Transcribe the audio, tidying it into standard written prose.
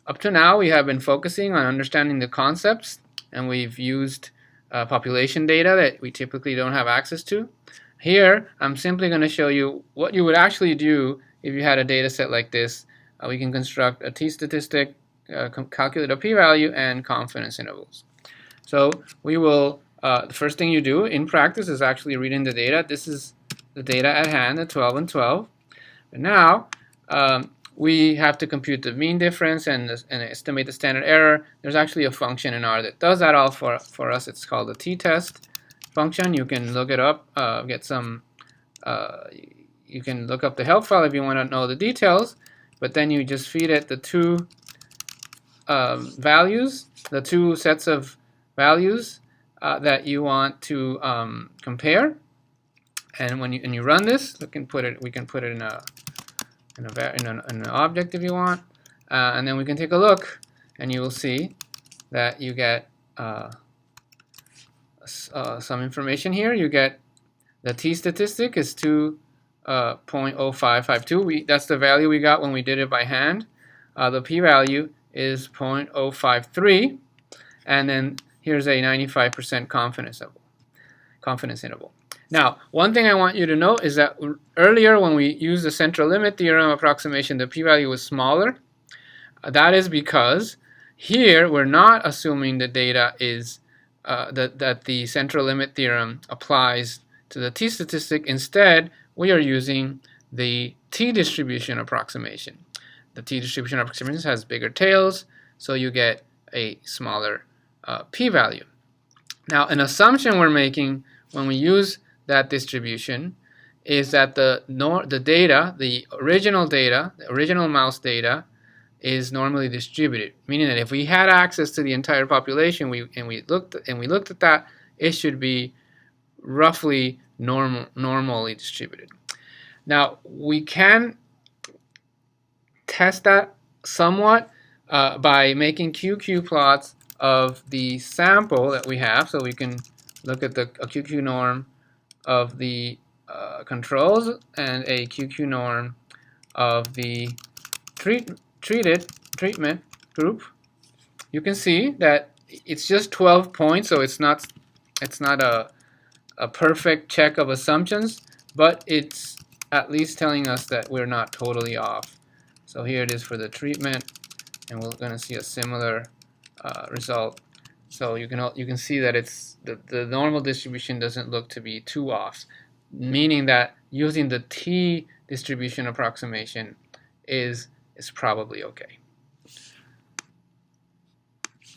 up to now we have been focusing on understanding the concepts, and we've used population data that we typically don't have access to. Here I'm simply going to show you what you would actually do if you had a data set like this. We can construct a t-statistic, calculate a p-value, and confidence intervals. So we will, the first thing you do in practice is actually reading the data. This is the data at hand, the 12 and 12. And now we have to compute the mean difference and estimate the standard error. There's actually a function in R that does that all for us. It's called the t-test function. You can look it up, get some, you can look up the help file if you want to know the details, but then you just feed it the two values, the two sets of values that you want to compare. And when you run this, we can put it in an object if you want, and then we can take a look, and you will see that you get some information here. You get the t-statistic is 2.0552. That's the value we got when we did it by hand. The p-value is 0.053, and then here's a 95% confidence interval. Now, one thing I want you to note is that earlier when we used the central limit theorem approximation, the p-value was smaller. That is because here we're not assuming the data is that the central limit theorem applies to the t-statistic. Instead, we are using the t-distribution approximation. The t-distribution approximation has bigger tails, so you get a smaller p-value. Now, an assumption we're making when we use that distribution is that the original mouse data is normally distributed, meaning that if we had access to the entire population and we looked at that, it should be roughly normally distributed. Now, we can test that somewhat by making QQ plots of the sample that we have. So we can look at a QQ norm of the controls and a QQ norm of the treatment group. You can see that it's just 12 points, so it's not a perfect check of assumptions, but it's at least telling us that we're not totally off. So here it is for the treatment, and we're going to see a similar result. So you can see that it's the normal distribution doesn't look to be too off, meaning that using the t distribution approximation is probably okay.